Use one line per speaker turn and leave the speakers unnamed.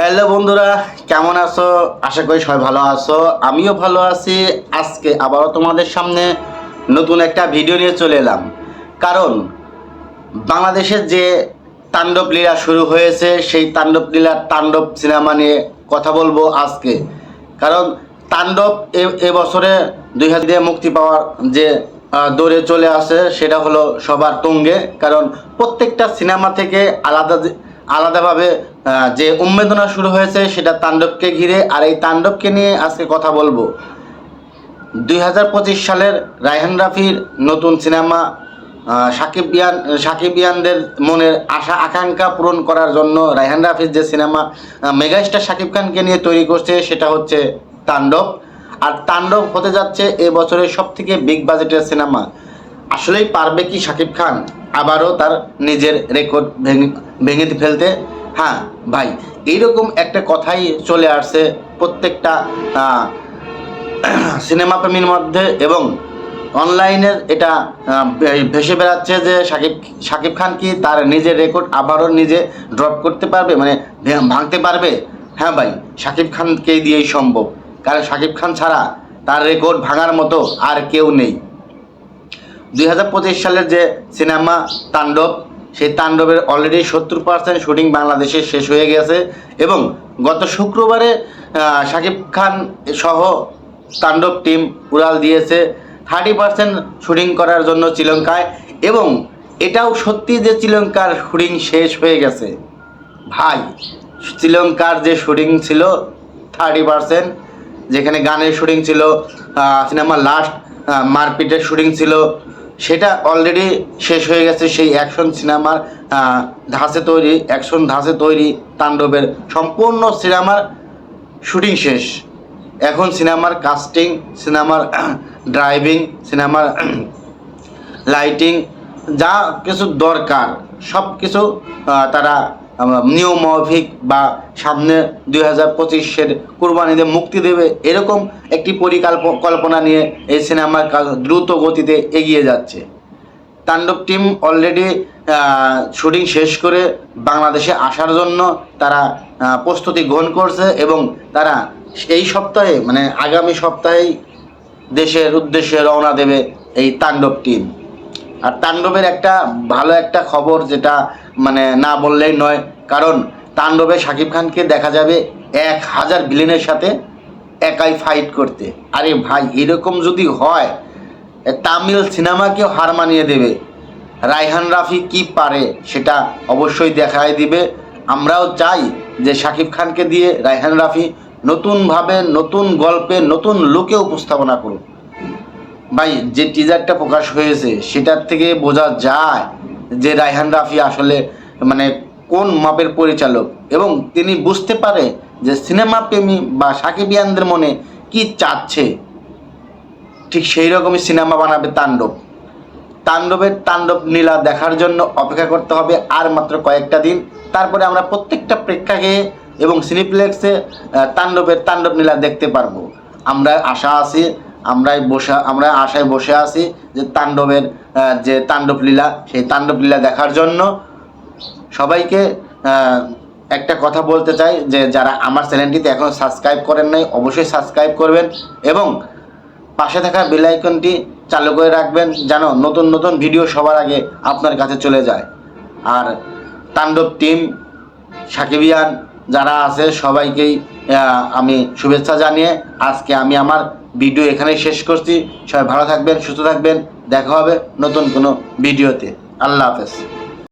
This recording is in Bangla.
হ্যালো বন্ধুরা, কেমন আছো? আশা করি সবাই ভালো আছো। আমিও ভালো আছি। আজকে আবারও তোমাদের সামনে নতুন একটা ভিডিও নিয়ে চলে এলাম। কারণ বাংলাদেশের যে তাণ্ডব লীলা শুরু হয়েছে, সেই তাণ্ডব লীলার তাণ্ডব সিনেমা নিয়ে কথা বলবো আজকে। কারণ তাণ্ডব এবছরে 2000 মুক্তি পাওয়ার যে দৌড়ে চলে আসে, সেটা হলো সবার তুঙ্গে। কারণ প্রত্যেকটা সিনেমা থেকে আলাদাভাবে যে উন্মেদনা শুরু হয়েছে সেটা তাণ্ডবকে ঘিরে। আর এই তাণ্ডবকে নিয়ে আজকে কথা বলবো। 2025 সালের রায়হান রাফির নতুন সিনেমা সাকিবিয়ানদের মনের আশা আকাঙ্ক্ষা পূরণ করার জন্য রায়হান রাফির যে সিনেমা মেগাস্টার শাকিব খানকে নিয়ে তৈরি করছে, সেটা হচ্ছে তাণ্ডব। আর তাণ্ডব হতে যাচ্ছে এবছরের সবথেকে বিগ বাজেটের সিনেমা। আসলেই পারবে কি শাকিব খান আবারও তার নিজের রেকর্ড ভেঙে ফেলতে? হ্যাঁ ভাই, এইরকম একটা কথাই চলে আসছে প্রত্যেকটা সিনেমা প্রেমীর মধ্যে, এবং অনলাইনে এটা ভেসে বেড়াচ্ছে যে শাকিব খান কি তার নিজের রেকর্ড আবারও নিজে ড্রপ করতে পারবে, মানে ভাঙতে পারবে? হ্যাঁ ভাই, শাকিব খানকেই দিয়েই সম্ভব। কারণ শাকিব খান ছাড়া তার রেকর্ড ভাঙার মতো আর কেউ নেই। 2025 সালের যে সিনেমা তাণ্ডব, সেই তাণ্ডবের অলরেডি 70% শুটিং বাংলাদেশে শেষ হয়ে গেছে, এবং গত শুক্রবারে শাকিব খান সহ তাণ্ডব টিম উড়াল দিয়েছে 30% শুটিং করার জন্য শ্রীলঙ্কায়। এবং এটাও সত্যি যে শ্রীলঙ্কার শুটিং শেষ হয়ে গেছে। ভাই, শ্রীলঙ্কার যে শুটিং ছিল 30%, যেখানে গানের শুটিং ছিল, সিনেমার লাস্ট মারপিটের শুটিং ছিল, সেটা অলরেডি শেষ হয়ে গেছে। সেই অ্যাকশন সিনেমার ধাঁচে তৈরি তাণ্ডবের সম্পূর্ণ সিনেমার শুটিং শেষ। এখন সিনেমার কাস্টিং, সিনেমার ড্রাইভিং, সিনেমার লাইটিং, যা কিছু দরকার সব কিছু তারা নিয়মমাফিক বা সামনে 2025-এর কুরবানিতে মুক্তি দেবে, এরকম একটি পরিকল্পনা নিয়ে এই সিনেমার কাজ দ্রুত গতিতে এগিয়ে যাচ্ছে। তাণ্ডব টিম অলরেডি শুটিং শেষ করে বাংলাদেশে আসার জন্য তারা প্রস্তুতি গ্রহণ করছে, এবং তারা এই সপ্তাহে, মানে আগামী সপ্তাহেই দেশের উদ্দেশ্যে রওনা দেবে এই তাণ্ডব টিম। আর তাণ্ডবের একটা ভালো একটা খবর, যেটা মানে না বললেই নয়, কারণ তাণ্ডবে শাকিব খানকে দেখা যাবে 1000 ভিলেনের সাথে একাই ফাইট করতে। আরে ভাই, এরকম যদি হয়, তামিল সিনেমাকেও হার মানিয়ে দেবে। রায়হান রাফি কি পারে সেটা অবশ্যই দেখাই দিবে। আমরাও চাই যে শাকিব খানকে দিয়ে রায়হান রাফি নতুনভাবে, নতুন গল্পে, নতুন লুকে উপস্থাপনা করুন। ভাই, যে টিজারটা প্রকাশ হয়েছে সেটার থেকে বোঝা যায় যে রায়হান রাফি আসলে মানে কোন মাপের পরিচালক, এবং তিনি বুঝতে পারে যে সিনেমা প্রেমী বা সাকিবিয়ানদের মনে কি চাচ্ছে। ঠিক সেই রকমই সিনেমা বানাবে তাণ্ডব। তাণ্ডব নীলা দেখার জন্য অপেক্ষা করতে হবে আর মাত্র কয়েকটা দিন। তারপরে আমরা প্রত্যেকটা প্রেক্ষাগৃহে এবং সিনেপ্লেক্সে তাণ্ডব নীলা দেখতে পারবো। আমরা আশায় বসে আছি যে তাণ্ডবের যে তাণ্ডব লীলা, সেই তাণ্ডব লীলা দেখার জন্য। সবাইকে একটা কথা বলতে চাই যে যারা আমার চ্যানেলটিতে এখনও সাবস্ক্রাইব করেন নাই, অবশ্যই সাবস্ক্রাইব করবেন, এবং পাশে থাকা বেল আইকনটি চালু করে রাখবেন, যেন নতুন নতুন ভিডিও সবার আগে আপনার কাছে চলে যায়। আর তাণ্ডব টিম, সাকিবিয়ান যারা আছে, সবাইকেই আমি শুভেচ্ছা জানিয়ে আজকে আমি আমার ভিডিও এখানেই শেষ করছি। সবাই ভালো থাকবেন, সুস্থ থাকবেন। দেখা হবে নতুন কোনো ভিডিওতে। আল্লাহ হাফেজ।